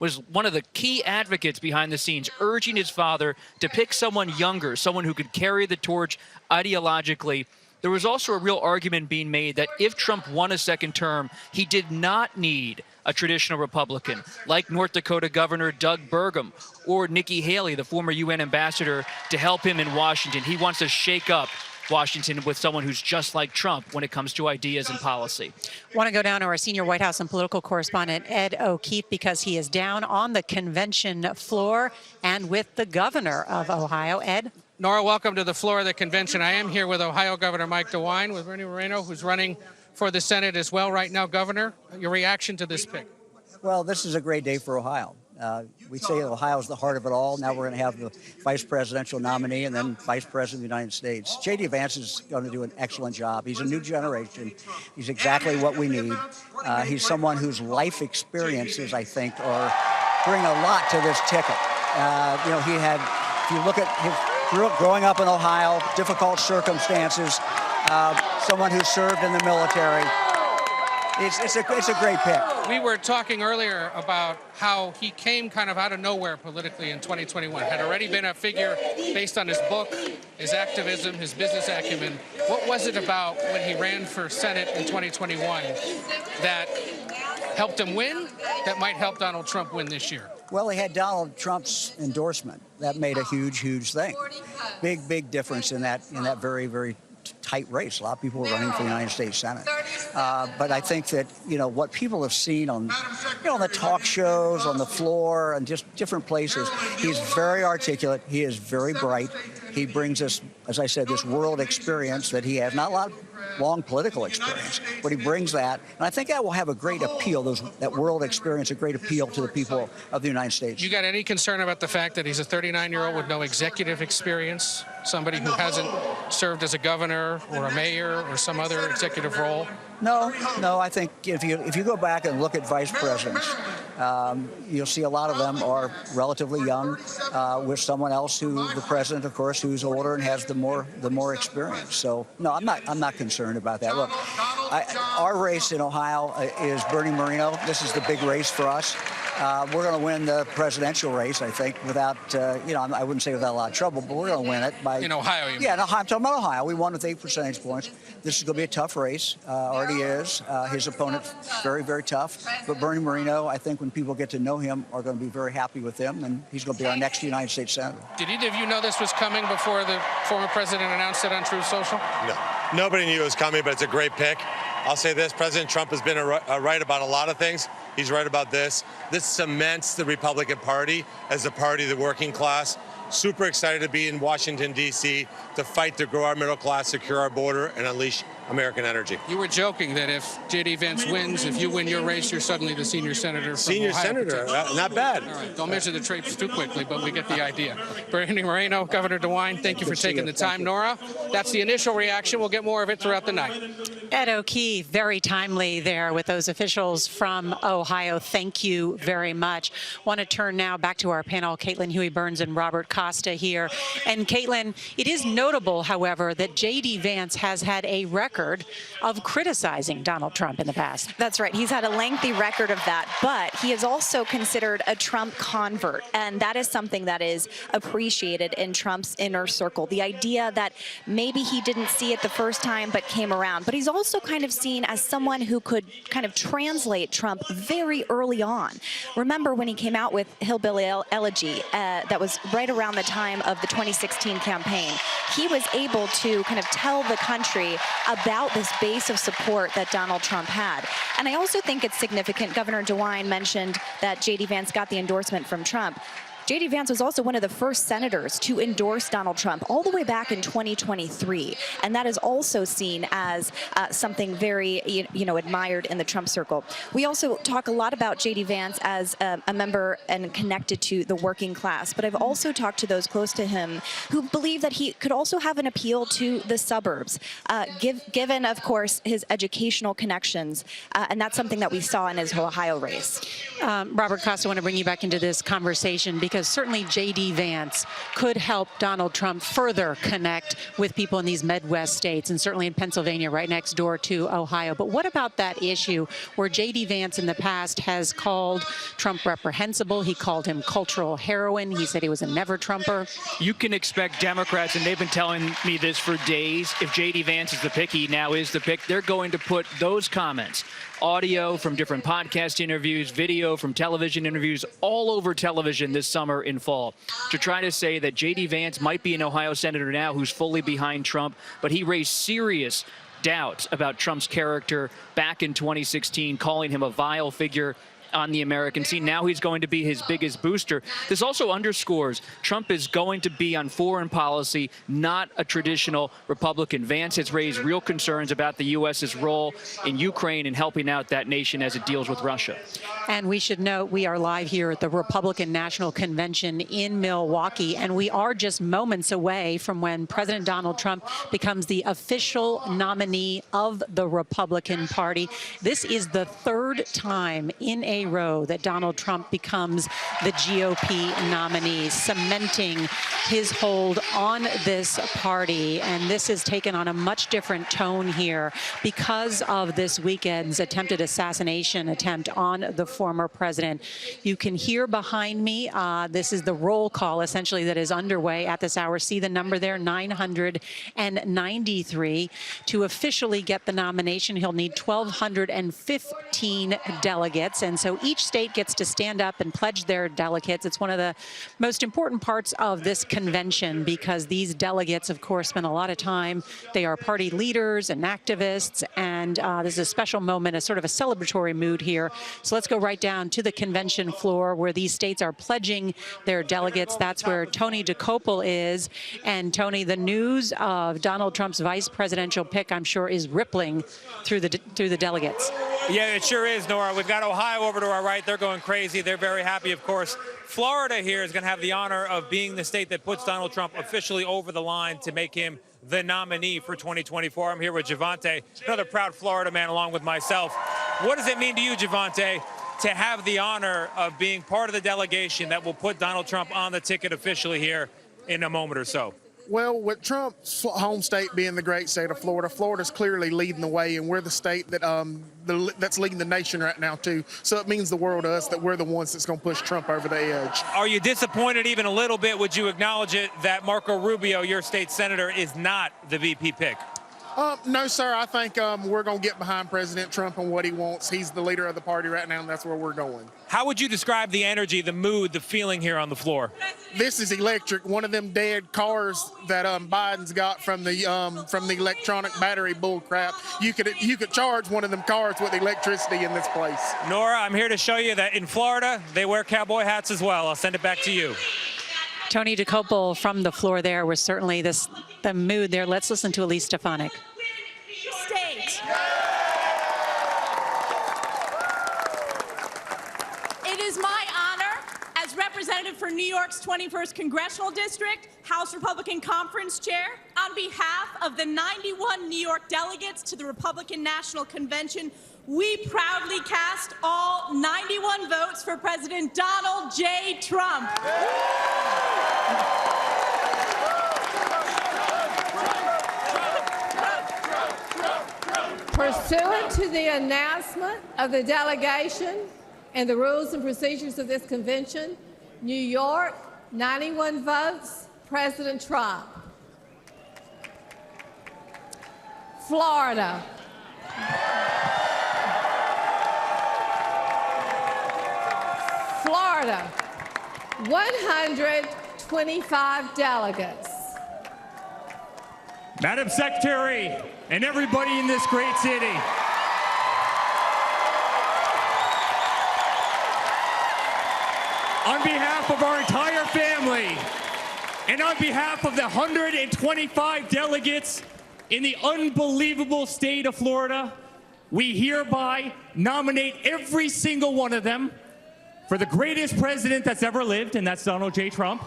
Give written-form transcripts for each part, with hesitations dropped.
was one of the key advocates behind the scenes, urging his father to pick someone younger, someone who could carry the torch ideologically. There was also a real argument being made that if Trump won a second term, he did not need a traditional Republican like North Dakota Governor Doug Burgum or Nikki Haley, the former UN ambassador, to help him in Washington. He wants to shake up Washington with someone who's just like Trump when it comes to ideas and policy. I want to go down to our senior White House and political correspondent, Ed O'Keefe, because he is down on the convention floor and with the governor of Ohio. Ed? Nora, welcome to the floor of the convention. I am here with Ohio Governor Mike DeWine, with Bernie Moreno, who's running for the Senate as well right now. Governor, your reaction to this pick? Well, this is a great day for Ohio. We say Ohio's the heart of it all. Now we're going to have the vice presidential nominee and then vice president of the United States. J.D. Vance is going to do an excellent job. He's a new generation. He's exactly what we need. He's someone whose life experiences, I think, bring a lot to this ticket. He had, if you look at his growing up in Ohio, difficult circumstances, someone who served in the military. It's a great pick. We were talking earlier about how he came kind of out of nowhere politically in 2021. Had already been a figure based on his book, his activism, his business acumen. What was it about when he ran for Senate in 2021 that helped him win, that might help Donald Trump win this year? Well, he had Donald Trump's endorsement. That made a huge thing. Big difference in that very, very tight race. A lot of people were running for the United States Senate. But I think that, what people have seen on the talk shows, on the floor, and just different places, he's very articulate. He is very bright. He brings us, as I said, this world experience that he has. Not a lot of long political experience, but he brings that. And I think that will have a great appeal, that world experience, a great appeal to the people of the United States. You got any concern about the fact that he's a 39-year-old with no executive experience, somebody who hasn't served as a governor or a mayor or some other executive role? No. I think if you go back and look at vice presidents, you'll see a lot of them are relatively young, with someone else the president, of course, who's older and has the more experience. So no, I'm not concerned about that. Look, our race in Ohio is Bernie Moreno. This is the big race for us. We're going to win the presidential race, I think, without, I wouldn't say without a lot of trouble, but we're going to win it by. In Ohio, you mean? Yeah, no, I'm talking about Ohio. We won with 8 percentage points. This is going to be a tough race. Already is. His opponent, very, very tough. But Bernie Moreno, I think when people get to know him, are going to be very happy with him, and he's going to be our next United States Senator. Did either of you know this was coming before the former president announced it on Truth Social? No. Nobody knew it was coming, but it's a great pick. I'll say this, President Trump has been right about a lot of things. He's right about this. This cements the Republican Party as the party of the working class. Super excited to be in Washington, D.C. to fight to grow our middle class, secure our border, and unleash American energy. You were joking that if J.D. Vance wins, if you win your race, you're suddenly the senior senator from Senior Ohio, senator, not bad. All right, don't measure the traits too quickly, but we get the idea. Bernie Moreno, Governor DeWine, thank you for taking the time. Nora, that's the initial reaction. We'll get more of it throughout the night. Ed O'Keefe, very timely there with those officials from Ohio. Thank you very much. Want to turn now back to our panel, Caitlin Huey-Burns and Robert Costa here. And Caitlin, it is notable, however, that J.D. Vance has had a record of criticizing Donald Trump in the past. That's right. He's had a lengthy record of that, but he is also considered a Trump convert, and that is something that is appreciated in Trump's inner circle. The idea that maybe he didn't see it the first time but came around, but he's also kind of seen as someone who could kind of translate Trump very early on. Remember when he came out with Hillbilly Elegy, that was right around the time of the 2016 campaign. He was able to kind of tell the country about this base of support that Donald Trump had. And I also think it's significant, Governor DeWine mentioned that J.D. Vance got the endorsement from Trump. J.D. Vance was also one of the first senators to endorse Donald Trump all the way back in 2023. And that is also seen as something very, admired in the Trump circle. We also talk a lot about J.D. Vance as a member and connected to the working class. But I've also talked to those close to him who believe that he could also have an appeal to the suburbs, given, of course, his educational connections. And that's something that we saw in his Ohio race. Robert Costa, I want to bring you back into this conversation because because certainly J.D. Vance could help Donald Trump further connect with people in these Midwest states, and certainly in Pennsylvania, right next door to Ohio. But what about that issue where J.D. Vance in the past has called Trump reprehensible? He called him cultural heroin. He said he was a never-Trumper. You can expect Democrats, and they've been telling me this for days, if J.D. Vance is the pick, he now is the pick, they're going to put those comments, audio from different podcast interviews, video from television interviews, all over television this summer and fall, to try to say that J.D. Vance might be an Ohio senator now who's fully behind Trump, but he raised serious doubts about Trump's character back in 2016, calling him a vile figure on the American scene. Now he's going to be his biggest booster. This also underscores Trump is going to be on foreign policy, not a traditional Republican. Vance has raised real concerns about the U.S.'s role in Ukraine and helping out that nation as it deals with Russia. And we should note we are live here at the Republican National Convention in Milwaukee, and we are just moments away from when President Donald Trump becomes the official nominee of the Republican Party. This is the third time in a row that Donald Trump becomes the GOP nominee, cementing his hold on this party. And this has taken on a much different tone here because of this weekend's attempted assassination attempt on the former president. You can hear behind me, this is the roll call essentially that is underway at this hour. See the number there, 993. To officially get the nomination, he'll need 1,215 delegates. And so each state gets to stand up and pledge their delegates. It's one of the most important parts of this convention because these delegates, of course, spend a lot of time. They are party leaders and activists, and this is a special moment, a sort of a celebratory mood here. So let's go right down to the convention floor where these states are pledging their delegates. That's where Tony DeCopel is. And Tony, the news of Donald Trump's vice presidential pick, I'm sure, is rippling through the delegates. Yeah, it sure is, Nora. We've got Ohio over to our right. They're going crazy. They're very happy, of course. Florida here is going to have the honor of being the state that puts Donald Trump officially over the line to make him the nominee for 2024. I'm here with Javante, another proud Florida man along with myself. What does it mean to you, Javante, to have the honor of being part of the delegation that will put Donald Trump on the ticket officially here in a moment or so? Well, with Trump's home state being the great state of Florida, Florida's clearly leading the way, and we're the state that that's leading the nation right now, too. So it means the world to us that we're the ones that's going to push Trump over the edge. Are you disappointed even a little bit? Would you acknowledge it that Marco Rubio, your state senator, is not the VP pick? No, sir. I think we're going to get behind President Trump and what he wants. He's the leader of the party right now, and that's where we're going. How would you describe the energy, the mood, the feeling here on the floor? This is electric. One of them dead cars that Biden's got from the electronic battery bull crap. You could charge one of them cars with electricity in this place. Nora, I'm here to show you that in Florida, they wear cowboy hats as well. I'll send it back to you. Tony DeCopel from the floor there was certainly the mood there. Let's listen to Elise Stefanik. State. It is my honor as representative for New York's 21st Congressional District, House Republican Conference Chair, on behalf of the 91 New York delegates to the Republican National Convention, we proudly cast all 91 votes for President Donald J. Trump. Pursuant to the announcement of the delegation and the rules and procedures of this convention, New York, 91 votes, President Trump. Florida. Florida, 125 delegates. Madam Secretary and everybody in this great city, on behalf of our entire family and on behalf of the 125 delegates in the unbelievable state of Florida, we hereby nominate every single one of them for the greatest president that's ever lived, and that's Donald J. Trump,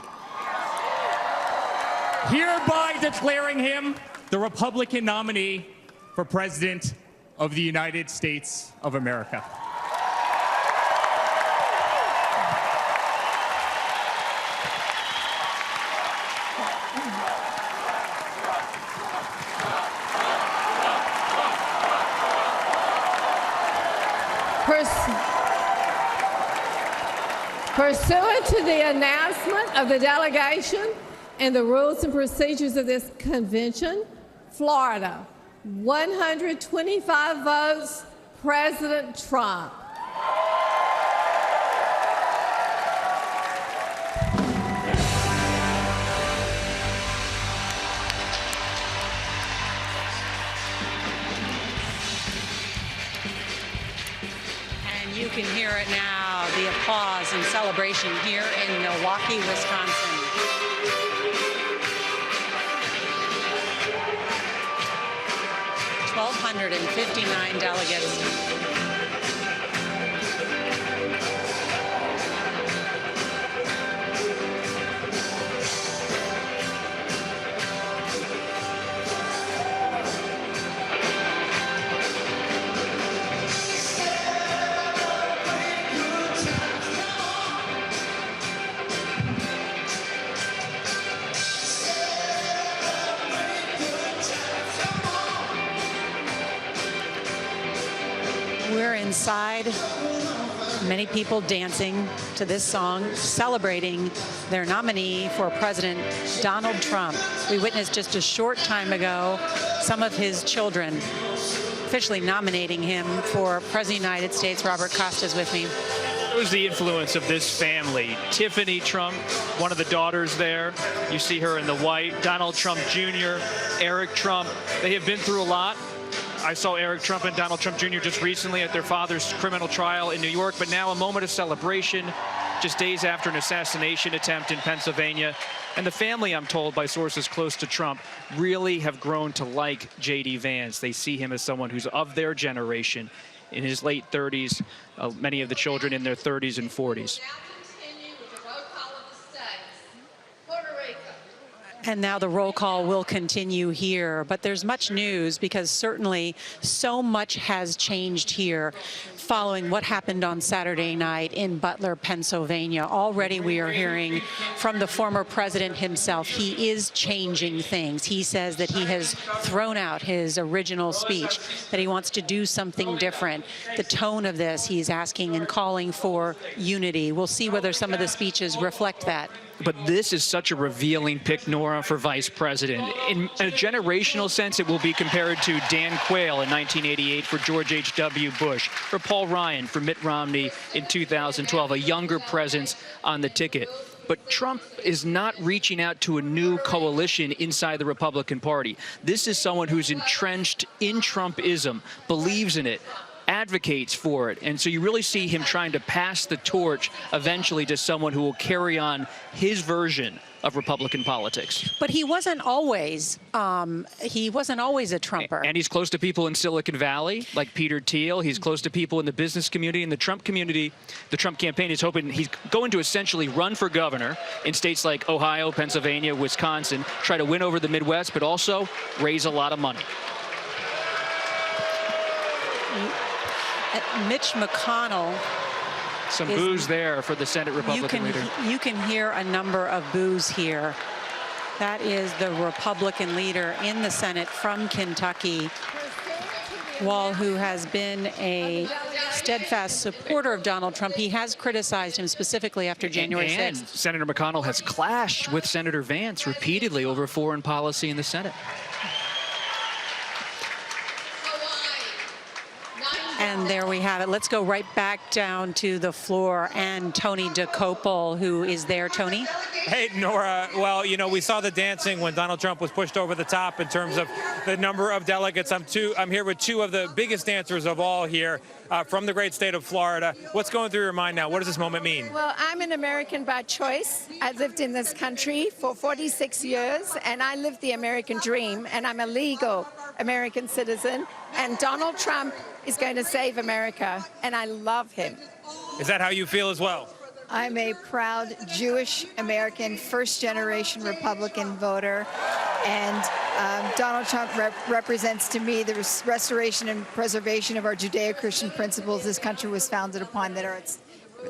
hereby declaring him the Republican nominee for President of the United States of America. Pursuant to the announcement of the delegation and the rules and procedures of this convention, Florida, 125 votes, President Trump. And you can hear it now, the applause and celebration here in Milwaukee, Wisconsin. $1,259 delegates. We're inside, many people dancing to this song, celebrating their nominee for President, Donald Trump. We witnessed just a short time ago some of his children officially nominating him for President of the United States. Robert Costa is with me. It was the influence of this family. Tiffany Trump, one of the daughters there. You see her in the white. Donald Trump Jr., Eric Trump. They have been through a lot. I saw Eric Trump and Donald Trump Jr. just recently at their father's criminal trial in New York, but now a moment of celebration just days after an assassination attempt in Pennsylvania. And the family, I'm told by sources close to Trump, really have grown to like J.D. Vance. They see him as someone who's of their generation, in his late 30s, many of the children in their 30s and 40s. And now the roll call will continue here, but there's much news because certainly so much has changed here following what happened on Saturday night in Butler, Pennsylvania. Already we are hearing from the former president himself, he is changing things. He says that he has thrown out his original speech, that he wants to do something different. The tone of this, he's asking and calling for unity. We'll see whether some of the speeches reflect that. But this is such a revealing pick, Nora, for vice president. In a generational sense, it will be compared to Dan Quayle in 1988 for George H.W. Bush, or Paul Ryan for Mitt Romney in 2012, a younger presence on the ticket. But Trump is not reaching out to a new coalition inside the Republican Party. This is someone who's entrenched in Trumpism, believes in it, advocates for it. And so you really see him trying to pass the torch eventually to someone who will carry on his version of Republican politics. But he wasn't always a Trumper. And he's close to people in Silicon Valley, like Peter Thiel. He's close to people in the business community. In the Trump community, the Trump campaign is hoping he's going to essentially run for governor in states like Ohio, Pennsylvania, Wisconsin, try to win over the Midwest, but also raise a lot of money. Mitch McConnell. Some boos there for the Senate Republican leader. You can hear a number of boos here. That is the Republican leader in the Senate from Kentucky, Wall, who has been a steadfast supporter of Donald Trump. He has criticized him specifically after January 6th. And Senator McConnell has clashed with Senator Vance repeatedly over foreign policy in the Senate. And there we have it. Let's go right back down to the floor and Tony DeCopel, who is there. Tony? Hey, Nora. Well, you know, we saw the dancing when Donald Trump was pushed over the top in terms of the number of delegates. I'm here with two of the biggest dancers of all here from the great state of Florida. What's going through your mind now? What does this moment mean? Well, I'm an American by choice. I lived in this country for 46 years, and I lived the American dream, and I'm a legal American citizen. And Donald Trump is going to save America, and I love him. Is that how you feel as well? I'm a proud Jewish American, first-generation Republican voter, and Donald Trump represents to me the restoration and preservation of our Judeo-Christian principles this country was founded upon that are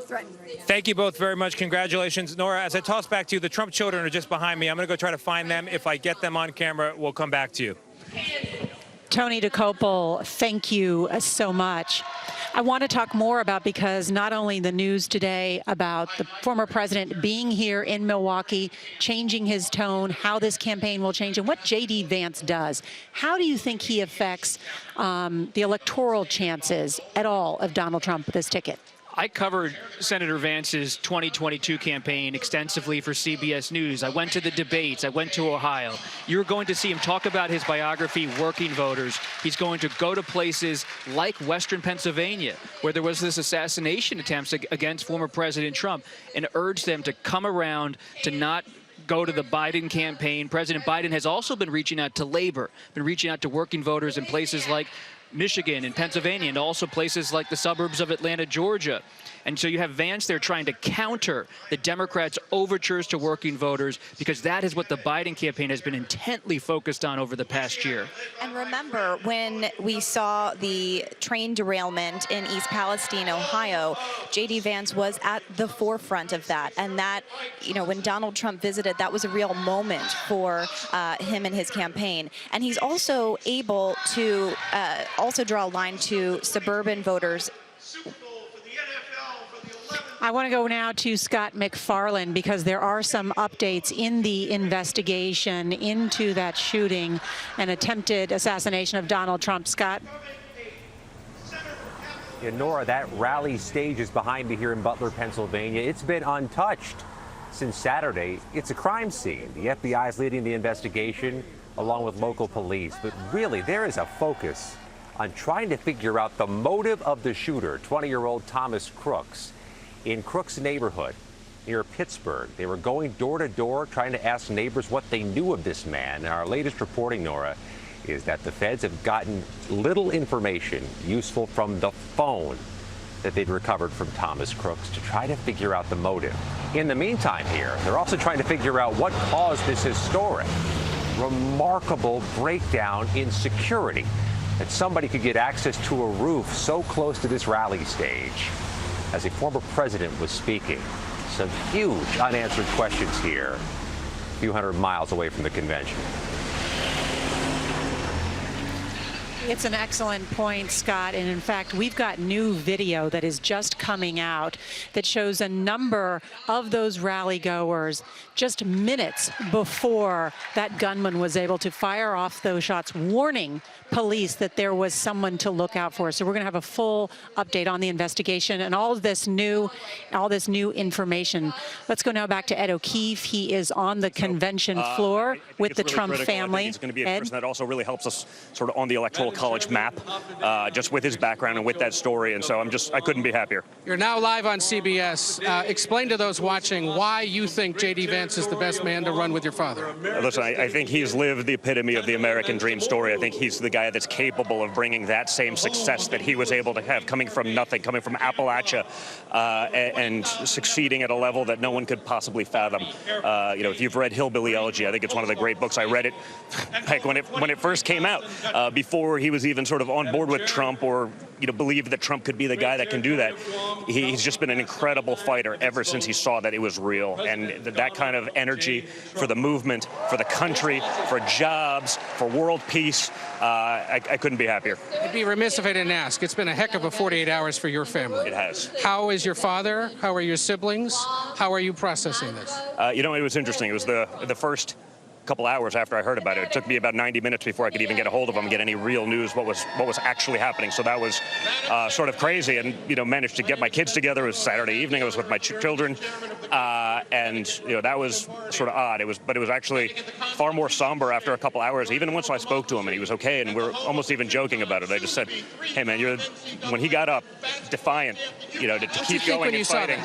threatened right now. Thank you both very much. Congratulations. Nora, as I toss back to you, the Trump children are just behind me. I'm going to go try to find them. If I get them on camera, we'll come back to you. Tony DeCopel, thank you so much. I want to talk more about, because not only the news today about the former president being here in Milwaukee, changing his tone, how this campaign will change, and what J.D. Vance does. How do you think he affects the electoral chances at all of Donald Trump with this ticket? I covered Senator Vance's 2022 campaign extensively for CBS News. I went to the debates. I went to Ohio. You're going to see him talk about his biography, Working Voters. He's going to go to places like Western Pennsylvania, where there was this assassination attempts against former President Trump, and urge them to come around, to not go to the Biden campaign. President Biden has also been reaching out to labor, been reaching out to working voters in places like Michigan and Pennsylvania, and also places like the suburbs of Atlanta, Georgia. And so you have Vance there trying to counter the Democrats' overtures to working voters, because that is what the Biden campaign has been intently focused on over the past year. And remember, when we saw the train derailment in East Palestine, Ohio, J.D. Vance was at the forefront of that. And that, you know, when Donald Trump visited, that was a real moment for him and his campaign. And he's also able to also draw a line to suburban voters. I want to go now to Scott McFarland, because there are some updates in the investigation into that shooting and attempted assassination of Donald Trump. Scott? Yeah, Nora, that rally stage is behind me here in Butler, Pennsylvania. It's been untouched since Saturday. It's a crime scene. The FBI is leading the investigation along with local police. But really, there is a focus on trying to figure out the motive of the shooter, 20-year-old Thomas Crooks. In Crooks' neighborhood near Pittsburgh, they were going door to door trying to ask neighbors what they knew of this man. And our latest reporting, Nora, is that the feds have gotten little information useful from the phone that they'd recovered from Thomas Crooks to try to figure out the motive. In the meantime here, they're also trying to figure out what caused this historic, remarkable breakdown in security, that somebody could get access to a roof so close to this rally stage. As a former president was speaking, some huge unanswered questions here, a few hundred miles away from the convention. It's an excellent point, Scott. And in fact, we've got new video that is just coming out that shows a number of those rally goers just minutes before that gunman was able to fire off those shots, warning police that there was someone to look out for. So we're going to have a full update on the investigation and all this new information. Let's go now back to Ed O'Keefe. He is on the convention floor with the Trump family. I think he's going to be a person that also really helps us sort of on the electoral college map, just with his background and with that story. And so I couldn't be happier. You're now live on CBS. Explain to those watching why you think J.D. Vance is the best man to run with your father. Listen, I think he's lived the epitome of the American dream story. I think he's the guy that's capable of bringing that same success that he was able to have, coming from nothing, coming from Appalachia, and succeeding at a level that no one could possibly fathom. You know, if you've read Hillbilly Elegy, I think it's one of the great books. I read it back when it first came out, before he was even sort of on board with Trump, or believed that Trump could be the guy that can do that. He's just been an incredible fighter ever since he saw that it was real, and that kind of energy for the movement, for the country, for jobs, for world peace. I couldn't be happier. I'd be remiss if I didn't ask. It's been a heck of a 48 hours for your family. It has. How is your father? How are your siblings? How are you processing this? It was interesting. It was the first couple hours after I heard about it. It took me about 90 minutes before I could even get a hold of him and get any real news what was actually happening. So that was sort of crazy, and managed to get my kids together. It was Saturday evening. I was with my children, and that was sort of odd. But it was actually far more somber after a couple hours. Even once I spoke to him and he was okay, and we were almost even joking about it. I just said, "Hey man, when he got up, defiant, to keep going and fighting."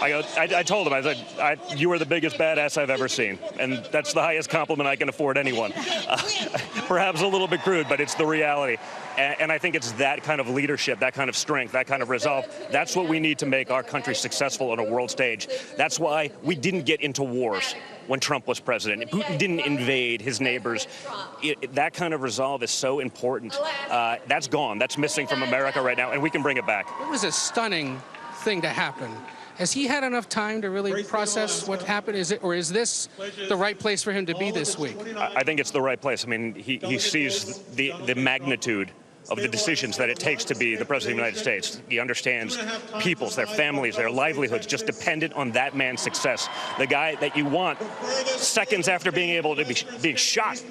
I told him, I said, "You are the biggest badass I've ever seen," and that's the highest compliment I can afford anyone. Perhaps a little bit crude, but it's the reality. And I think it's that kind of leadership, that kind of strength, that kind of resolve. That's what we need to make our country successful on a world stage. That's why we didn't get into wars when Trump was president. Putin didn't invade his neighbors. That kind of resolve is so important. That's gone. That's missing from America right now, and we can bring it back. It was a stunning thing to happen. Has he had enough time to really process what happened? Is this the right place for him to be this week? I think it's the right place. I mean, he sees the magnitude of the decisions that it takes to be the President of the United States. He understands people's, their families, their livelihoods, just dependent on that man's success. The guy that you want seconds after being able to being shot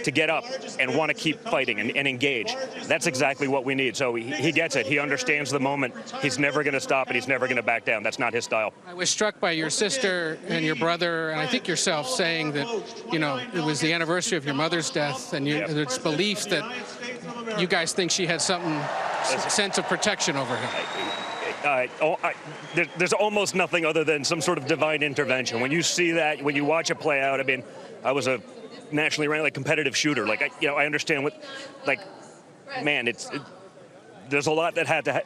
to get up and want to keep fighting and engage. That's exactly what we need. So he gets it. He understands the moment. He's never going to stop and he's never going to back down. That's not his style. I was struck by your sister and your brother, and I think yourself, saying that, it was the anniversary of your mother's death, and there's beliefs that you guys think she had some sense of protection over him. There's almost nothing other than some sort of divine intervention. When you see that, when you watch it play out, I mean, I was a nationally ranked competitive shooter. I understand what, man, there's a lot that had to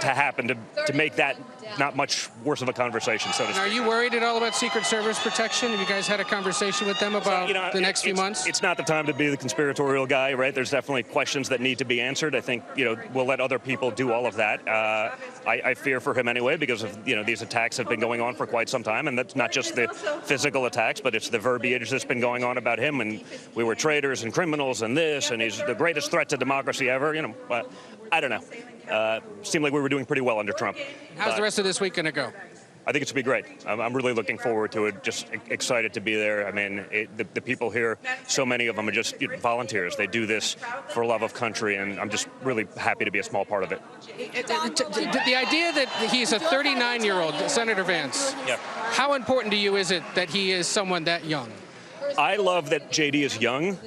happen to make that not much worse of a conversation, so to speak. Are you worried at all about Secret Service protection? Have you guys had a conversation with them about the next few months? It's not the time to be the conspiratorial guy, right? There's definitely questions that need to be answered. I think, we'll let other people do all of that. I fear for him anyway because of, these attacks have been going on for quite some time, and that's not just the physical attacks, but it's the verbiage that's been going on about him, and we were traitors and criminals and this, and he's the greatest threat to democracy ever, but I don't know. Seemed like we were doing pretty well under Trump. How's the rest of this week going to go? I think it's going to be great. I'm really looking forward to it, just excited to be there. I mean, the people here, so many of them are just volunteers. They do this for love of country, and I'm just really happy to be a small part of it. The idea that he's a 39-year-old, Senator Vance, how important to you is it that he is someone that young? I love that JD is young.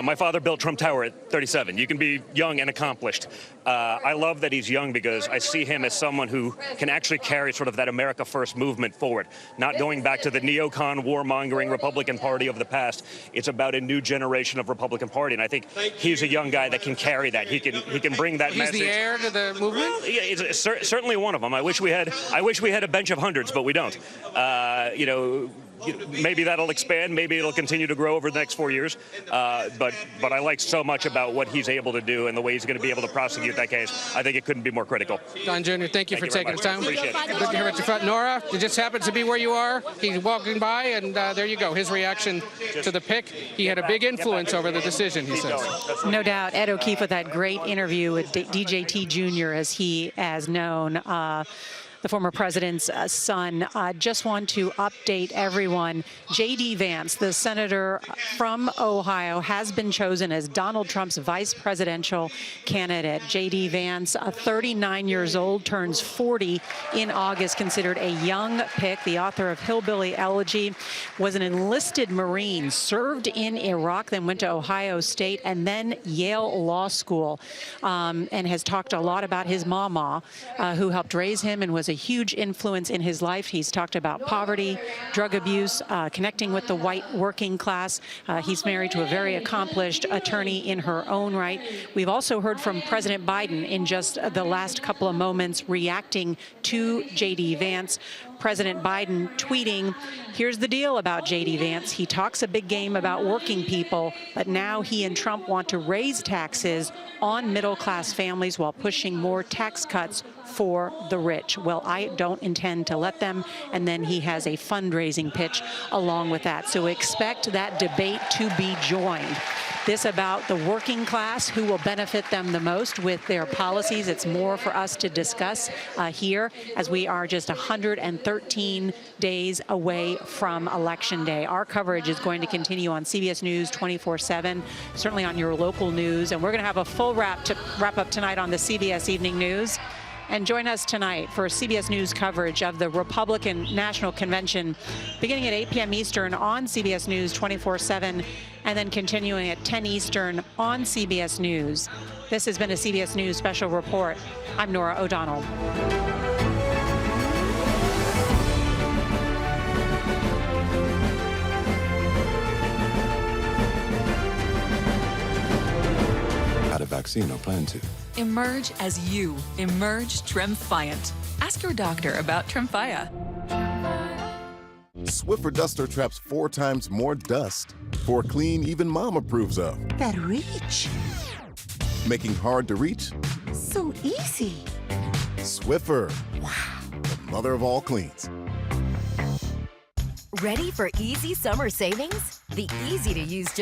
My father built Trump Tower at 37. You can be young and accomplished. I love that he's young because I see him as someone who can actually carry sort of that America First movement forward, not going back to the neocon, warmongering Republican Party of the past. It's about a new generation of Republican Party, and I think he's a young guy that can carry that. He can bring that message. He's the heir to the movement? Yeah, it's certainly one of them. I wish we had a bench of hundreds, but we don't. Maybe that'll expand. Maybe it'll continue to grow over the next 4 years. But I like so much about what he's able to do and the way he's going to be able to prosecute that case. I think it couldn't be more critical. Don Jr., thank you for taking the time. Appreciate it. Good to hear what you thought. Nora, it just happens to be where you are. He's walking by, and there you go. His reaction to the pick. He had a big influence over the decision, he says. No doubt. Ed O'Keefe with that great interview with DJT Jr., as he is known. The former president's son. Just want to update everyone. J.D. Vance, the senator from Ohio, has been chosen as Donald Trump's vice presidential candidate. J.D. Vance, 39 years old, turns 40 in August, considered a young pick. The author of Hillbilly Elegy, was an enlisted Marine, served in Iraq, then went to Ohio State and then Yale Law School, and has talked a lot about his mama, who helped raise him and was a huge influence in his life. He's talked about poverty, drug abuse, connecting with the white working class. He's married to a very accomplished attorney in her own right. We've also heard from President Biden in just the last couple of moments reacting to J.D. Vance. President Biden tweeting, here's the deal about J.D. Vance. He talks a big game about working people, but now he and Trump want to raise taxes on middle-class families while pushing more tax cuts for the rich. Well, I don't intend to let them. And then he has a fundraising pitch along with that. So expect that debate to be joined. This about the working class, who will benefit them the most with their policies. It's more for us to discuss here, as we are just 113 days away from Election Day. Our coverage is going to continue on CBS News 24/7, certainly on your local news. And we're going to have a full wrap up tonight on the CBS Evening News. And join us tonight for CBS News coverage of the Republican National Convention, beginning at 8 p.m. Eastern on CBS News 24/7, and then continuing at 10 Eastern on CBS News. This has been a CBS News Special Report. I'm Nora O'Donnell. Had a vaccine or plan to. Emerge as you. Emerge Tremfiant. Ask your doctor about Tremfya. Swiffer Duster traps 4 times more dust for clean even mom approves of. That reach. Making hard to reach So easy. Swiffer. Wow. The mother of all cleans. Ready for easy summer savings? The easy-to-use